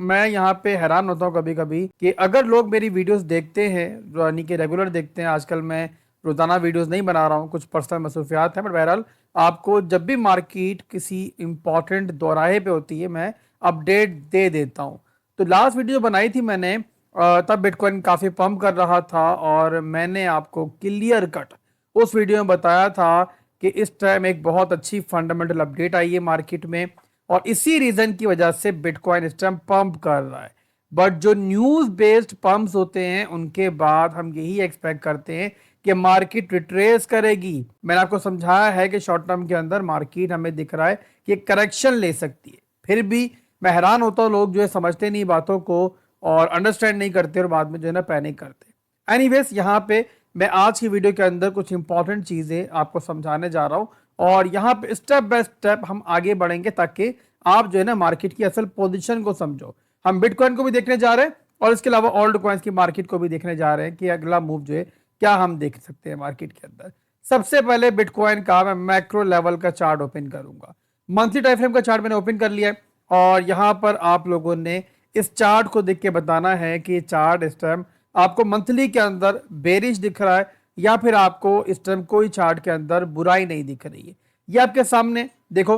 मैं यहाँ पे हैरान होता हूँ कभी कभी कि अगर लोग मेरी वीडियोस देखते हैं, यानी कि रेगुलर देखते हैं। आजकल मैं रोजाना वीडियोस नहीं बना रहा हूँ, कुछ पर्सनल मसरूफियात हैं, बट बहरहाल आपको जब भी मार्केट किसी इंपॉर्टेंट दोराहे पे होती है मैं अपडेट दे देता हूँ। तो लास्ट वीडियो बनाई थी मैंने, तब बिटकॉइन काफ़ी पंप कर रहा था और मैंने आपको क्लियर कट उस वीडियो में बताया था कि इस टाइम एक बहुत अच्छी फंडामेंटल अपडेट आई है मार्केट में और इसी रीजन की वजह से बिटकॉइन इस टाइम पंप कर रहा है। बट जो न्यूज बेस्ड पंप्स होते हैं उनके बाद हम यही एक्सपेक्ट करते हैं कि मार्केट रिट्रेस करेगी। मैंने आपको समझाया है कि शॉर्ट टर्म के अंदर मार्केट हमें दिख रहा है कि करेक्शन ले सकती है, फिर भी मैं हैरान होता हूँ लोग जो है समझते नहीं बातों को और अंडरस्टैंड नहीं करते और बाद में जो है ना पैनिक करते। एनीवेज, यहाँ पे मैं आज की वीडियो के अंदर कुछ इंपॉर्टेंट चीजें आपको समझाने जा रहा हूँ और यहाँ पे स्टेप बाय स्टेप हम आगे बढ़ेंगे ताकि आप जो है ना मार्केट की असल पोजीशन को समझो। हम बिटकॉइन को भी देखने जा रहे हैं और इसके अलावा ऑल्ट कॉइन्स की मार्केट को भी देखने जा रहे हैं कि अगला मूव जो है क्या हम देख सकते हैं मार्केट के अंदर। सबसे पहले बिटकॉइन का मैं मैक्रो लेवल का चार्ट ओपन करूंगा। मंथली टाइम फ्रेम का चार्ट मैंने ओपन कर लिया है और यहाँ पर आप लोगों ने इस चार्ट को देख के बताना है कि चार्ट इस टाइम आपको मंथली के अंदर बेरिश दिख रहा है या फिर आपको इस टाइम कोई चार्ट के अंदर बुराई नहीं दिख रही है। ये आपके सामने देखो,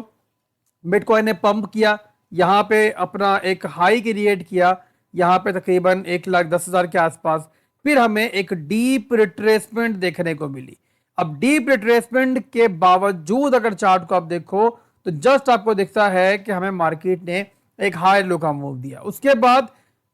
बिटकॉइन ने पंप किया, यहाँ पे अपना एक हाई क्रिएट किया, यहाँ पे तकरीबन 1,10,000 के आसपास। फिर हमें एक डीप रिट्रेसमेंट देखने को मिली। अब डीप रिट्रेसमेंट के बावजूद अगर चार्ट को आप देखो तो जस्ट आपको दिखता है कि हमें मार्केट ने एक हाई लो का मूव दिया, उसके बाद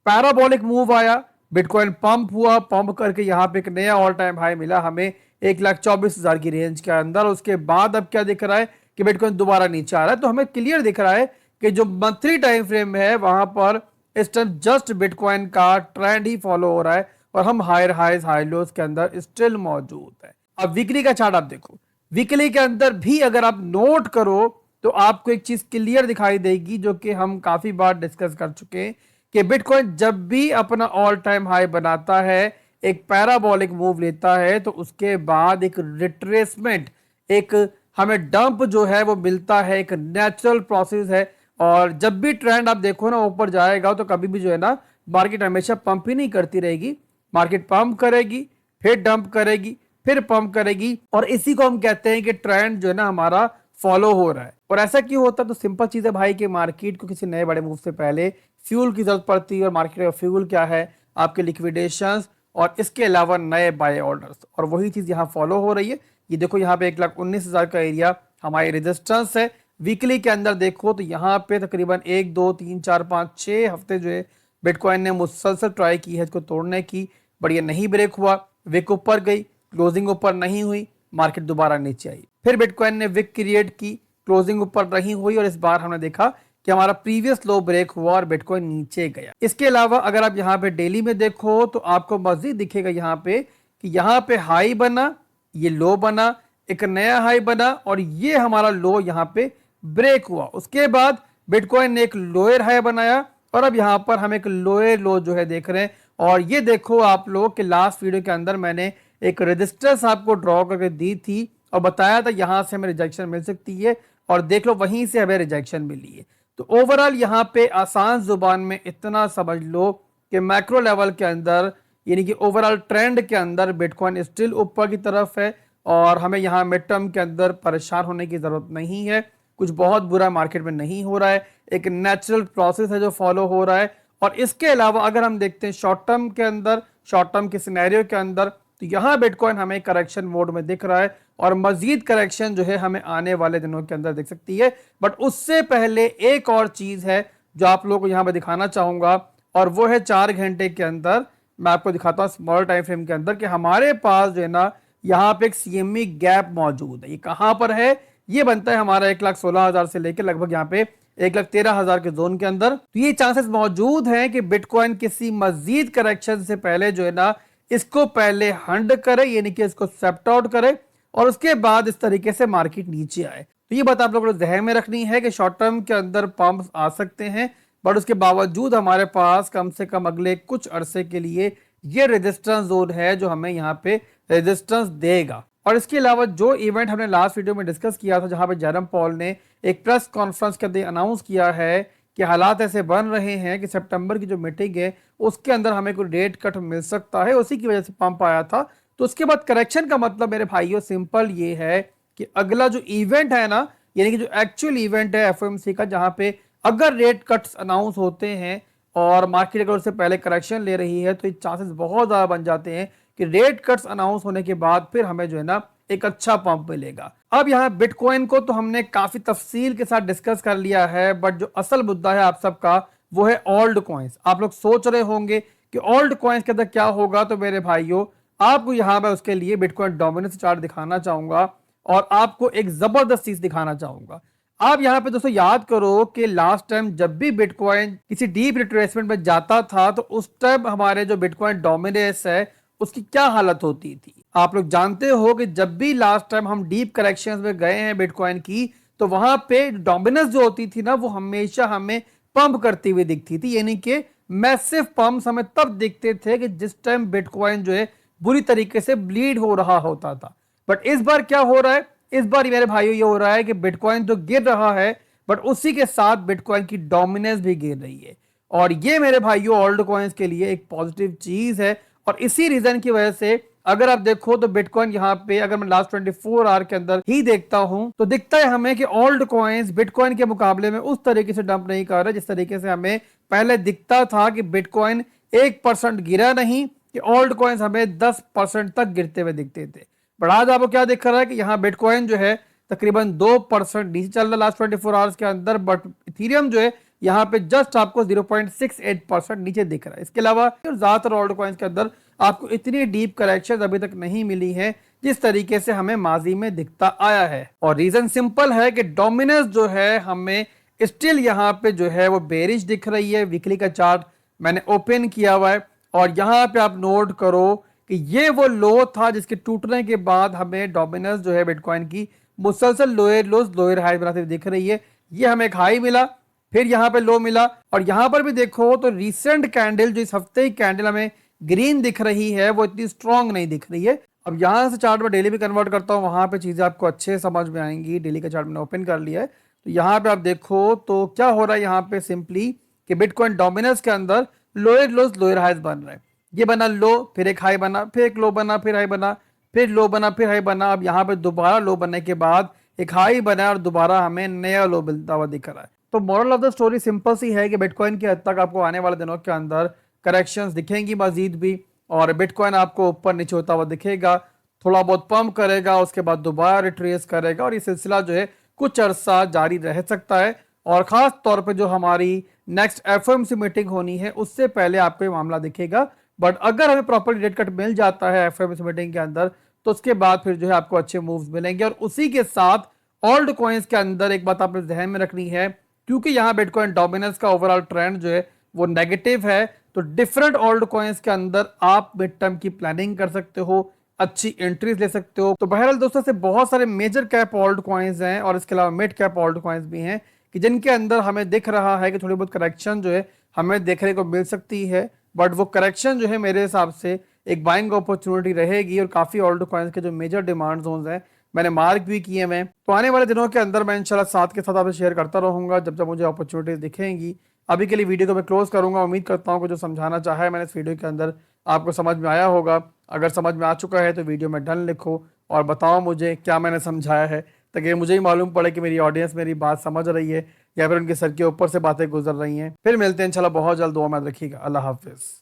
पैराबोलिक मूव आया, बिटकॉइन पंप हुआ, पंप करके यहाँ पे एक नया ऑल टाइम हाई मिला हमें 1,24,000 की रेंज के अंदर। उसके बाद अब क्या दिख रहा है कि बिटकॉइन दोबारा नीचे आ रहा है। तो हमें क्लियर दिख रहा है कि जो मंथली टाइम फ्रेम है वहां पर इस टाइम जस्ट बिटकॉइन का ट्रेंड ही फॉलो हो रहा है और हम हायर हाइज हाई लोज के अंदर स्टिल मौजूद है। अब वीकली का चार्ट आप देखो, वीकली के अंदर भी अगर आप नोट करो तो आपको एक चीज क्लियर दिखाई देगी जो कि हम काफी बार डिस्कस कर चुके हैं कि बिटकॉइन जब भी अपना ऑल टाइम हाई बनाता है, एक पैराबोलिक मूव लेता है, तो उसके बाद एक रिट्रेसमेंट, एक हमें डंप जो है वो मिलता है, एक नेचुरल प्रोसेस है। और जब भी ट्रेंड आप देखो ना ऊपर जाएगा तो कभी भी जो है ना मार्केट हमेशा पंप ही नहीं करती रहेगी। मार्केट पंप करेगी, फिर डंप करेगी, फिर पंप करेगी और इसी को हम कहते हैं कि ट्रेंड जो है ना हमारा फॉलो हो रहा है। और ऐसा क्यों होता है? तो सिंपल चीज है भाई कि मार्केट को किसी नए बड़े मूव से पहले फ्यूल की जरूरत पड़ती है और मार्केट का फ्यूल क्या है? आपके लिक्विडेशंस और इसके अलावा नए बाय ऑर्डर्स, और वही चीज यहाँ फॉलो हो रही है। ये देखो यहाँ पे 1,19,000 का एरिया हमारी रेजिस्टेंस है। वीकली के अंदर देखो तो यहाँ पे तकरीबन 1 2 3 4 5 6 हफ्ते जो है बिटकॉइन ने मुसलसल ट्राई की है इसको तोड़ने की, बट ये नहीं ब्रेक हुआ। विक ऊपर गई, क्लोजिंग ऊपर नहीं हुई, मार्केट दोबारा नीचे आई। फिर बिटकॉइन ने विक क्रिएट की, क्लोजिंग ऊपर नहीं हुई और इस बार हमने देखा कि हमारा प्रीवियस लो ब्रेक हुआ और बिटकॉइन नीचे गया। इसके अलावा अगर आप यहाँ पे डेली में देखो तो आपको मजीद दिखेगा यहाँ पे कि यहाँ पे हाई बना, ये लो बना, एक नया हाई बना और ये हमारा लो यहाँ पे ब्रेक हुआ। उसके बाद बिटकॉइन ने एक लोअर हाई बनाया और अब यहाँ पर हम एक लोअर लो जो है देख रहे हैं। और ये देखो आप लोग कि लास्ट वीडियो के अंदर मैंने एक रेजिस्टेंस आपको ड्रॉ करके दी थी और बताया था यहां से हमें रिजेक्शन मिल सकती है और देख लो वहीं से हमें रिजेक्शन मिली है। तो ओवरऑल यहाँ पे आसान जुबान में इतना समझ लो कि मैक्रो लेवल के अंदर यानी कि ओवरऑल ट्रेंड के अंदर बिटकॉइन स्टिल ऊपर की तरफ है और हमें यहाँ मिड टर्म के अंदर परेशान होने की जरूरत नहीं है। कुछ बहुत बुरा मार्केट में नहीं हो रहा है, एक नेचुरल प्रोसेस है जो फॉलो हो रहा है। और इसके अलावा अगर हम देखते हैं शॉर्ट टर्म के अंदर, शॉर्ट टर्म के सिनेरियो के अंदर, तो यहाँ बिटकॉइन हमें करेक्शन मोड में दिख रहा है और मजीद करेक्शन जो है हमें आने वाले दिनों के अंदर दिख सकती है। बट उससे पहले एक और चीज है जो आप लोगों को यहाँ पे दिखाना चाहूंगा और वो है 4 घंटे के अंदर मैं आपको दिखाता हूँ स्मॉल टाइम फ्रेम के अंदर कि हमारे पास जो है ना यहाँ पे एक सीएमई गैप मौजूद है। ये कहाँ पर है? ये बनता है हमारा 1,16,000 से लेकर लगभग यहाँ पे 1,13,000 के जोन के अंदर। तो ये चांसेस मौजूद हैं कि बिटकॉइन किसी मजीद करेक्शन से पहले जो है ना इसको पहले हंड करे, यानी कि इसको सेप्ट आउट करे और उसके बाद इस तरीके से मार्केट नीचे आए। तो ये बात आप लोगों को ध्यान में रखनी है कि शॉर्ट टर्म के अंदर पंप्स आ सकते हैं, बट उसके बावजूद हमारे पास कम से कम अगले कुछ अरसे के लिए ये रेजिस्टेंस जोन है जो हमें यहाँ पे रेजिस्टेंस देगा। और इसके अलावा जो इवेंट हमने लास्ट वीडियो में डिस्कस किया था जहां पे जेरम पॉल ने एक प्रेस कॉन्फ्रेंस के अंदर अनाउंस किया है कि हालात ऐसे बन रहे हैं कि सितंबर की जो मीटिंग है उसके अंदर हमें कोई रेट कट मिल सकता है, उसी की वजह से पंप आया था। तो उसके बाद करेक्शन का मतलब मेरे भाइयों सिंपल ये है कि अगला जो इवेंट है ना, यानी कि जो एक्चुअल इवेंट है एफओएमसी का, जहां पे अगर रेट कट्स अनाउंस होते हैं और मार्केट अगर उससे पहले करेक्शन ले रही है, तो ये चांसेस बहुत ज्यादा बन जाते हैं कि रेट कट्स अनाउंस होने के बाद फिर हमें जो है ना एक अच्छा पंप मिलेगा। अब यहाँ बिटकॉइन को तो हमने काफी तफसील के साथ डिस्कस कर लिया है, बट जो असल मुद्दा है आप सबका वो है ओल्ड कॉइन्स। आप लोग सोच रहे होंगे कि ओल्ड कॉइन्स के अंदर क्या होगा, तो मेरे भाइयों आपको यहाँ मैं उसके लिए बिटकॉइन डोमिनेंस चार्ट दिखाना चाहूंगा और आपको एक जबरदस्त चीज दिखाना चाहूंगा। आप यहाँ पे दोस्तों याद करो कि लास्ट टाइम जब भी बिटकॉइन किसी डीप रिट्रेसमेंट में जाता था, तो उस टाइम हमारे जो बिटकॉइन डोमिनेंस है उसकी क्या हालत होती थी। आप लोग जानते हो कि जब भी लास्ट टाइम हम डीप करेक्शन में गए हैं बिटकॉइन की, तो वहां पे डोमिनेंस जो होती थी ना वो हमेशा हमें पंप करती हुई दिखती थी, यानी कि मैसिव पंप्स हमें तब दिखते थे कि जिस टाइम बिटकॉइन जो है बुरी तरीके से ब्लीड हो रहा होता था। बट इस बार क्या हो रहा है, इस बार मेरे भाइयों ये हो रहा है कि बिटकॉइन तो गिर रहा है, बट उसी के साथ बिटकॉइन की डोमिनेंस भी गिर रही है। और ये मेरे भाइयों ओल्ड कॉइन्स के लिए एक पॉजिटिव चीज है। और इसी रीजन की वजह से अगर आप देखो तो बिटकॉइन यहाँ पे अगर मैं लास्ट 24 आवर के अंदर ही देखता हूं, तो दिखता है हमें कि ओल्ड कॉइन्स बिटकॉइन के मुकाबले में उस तरीके से डंप नहीं कर रहे जिस तरीके से हमें पहले दिखता था कि बिटकॉइन 1% गिरा नहीं, कि ओल्ड कॉइन्स हमें 10% तक गिरते हुए दिखते थे। बट आज आपको क्या दिख रहा है कि यहाँ बिटकॉइन जो है तकरीबन 2% नीचे चल रहा है लास्ट 24 आवर्स के अंदर, बट इथीरियम जो है यहाँ पे जस्ट आपको 0.68% नीचे दिख रहा है। इसके अलावा ज्यादातर ओल्ड कॉइन्स के अंदर आपको इतनी डीप करेक्शन अभी तक नहीं मिली है जिस तरीके से हमें माजी में दिखता आया है। और रीजन सिंपल है कि डोमिनेंस जो है हमें स्टिल यहाँ पे जो है वो बेरिश दिख रही है। वीकली का चार्ट मैंने ओपन किया हुआ है और यहाँ पे आप नोट करो कि ये वो लो था जिसके टूटने के बाद हमें डोमिनेंस जो है बिटकॉइन की मुसलसल लोअर लोज लोअर हाई बनाते हुए दिख रही है। ये हमें एक हाई मिला, फिर यहाँ पे लो मिला, और यहाँ पर भी देखो तो रिसेंट कैंडल जो इस हफ्ते की कैंडल हमें ग्रीन दिख रही है वो इतनी स्ट्रॉन्ग नहीं दिख रही है। अब यहाँ से चार्ट में डेली भी कन्वर्ट करता हूँ, वहां पे चीजें आपको अच्छे समझ में आएंगी। डेली का चार्ट मैंने ओपन कर लिया है, तो यहाँ पे आप देखो तो क्या हो रहा है यहाँ पे सिंपली कि बिटकॉइन डोमिनेंस के अंदर लोअर लोज लोअर हाइज बन रहे हैं। ये बना लो, फिर एक हाई बना, फिर एक लो बना, फिर हाई बना, फिर लो बना, फिर हाई बना। अब यहाँ पे दोबारा लो बनने के बाद एक हाई बना और दोबारा हमें नया लो मिलता हुआ दिख रहा है। तो moral of the story simple सी है कि बिटकॉइन की हद तक आपको आने वाले दिनों के अंदर करेक्शंस दिखेंगी मजीद भी, और बिटकॉइन आपको ऊपर नीचे होता हुआ दिखेगा, थोड़ा बहुत पंप करेगा, उसके बाद दोबारा रिट्रेस करेगा, और ये सिलसिला जो है कुछ अरसा जारी रह सकता है। और खास तौर पे जो हमारी नेक्स्ट एफओएमसी मीटिंग होनी है उससे पहले आपको ये मामला दिखेगा। बट अगर हमें प्रॉपर रेट कट मिल जाता है एफओएमसी मीटिंग के अंदर, तो उसके बाद फिर जो है आपको अच्छे मूव्स मिलेंगे। और उसी के साथ ओल्ड कॉइन्स के अंदर एक बात आपने ध्यान में रखनी है, क्योंकि यहाँ बिटकॉइन डोमिनेंस का ओवरऑल ट्रेंड जो है वो नेगेटिव है, तो डिफरेंट ओल्ड कॉइन्स के अंदर आप मिड टर्म की प्लानिंग कर सकते हो, अच्छी एंट्रीज ले सकते हो। तो बहरहाल दोस्तों से बहुत सारे मेजर कैप ओल्ड कॉइन्स हैं और इसके अलावा मिड कैप ओल्ड कॉइन्स भी हैं कि जिनके अंदर हमें दिख रहा है कि थोड़ी बहुत करेक्शन जो है हमें देखने को मिल सकती है। बट वो करेक्शन जो है मेरे हिसाब से एक बाइंग अपॉर्चुनिटी रहेगी, और काफी ओल्ड कॉइन्स के जो मेजर डिमांड जोन्स हैं मैंने मार्क भी किए हैं। तो आने वाले दिनों के अंदर मैं इंशाल्लाह साथ के साथ आपसे शेयर करता रहूंगा जब जब मुझे अपॉर्चुनिटीज दिखेंगी। अभी के लिए वीडियो को मैं क्लोज करूंगा। उम्मीद करता हूं कि जो समझाना चाहा है मैंने इस वीडियो के अंदर आपको समझ में आया होगा। अगर समझ में आ चुका है तो वीडियो में डन लिखो और बताओ मुझे क्या मैंने समझाया है, ताकि मुझे ही मालूम पड़े कि मेरी ऑडियंस मेरी बात समझ रही है या फिर उनके सर के ऊपर से बातें गुजर रही हैं। फिर मिलते हैं इंशाल्लाह बहुत जल्द। दुआ में रखिएगा। अल्लाह हाफिज़।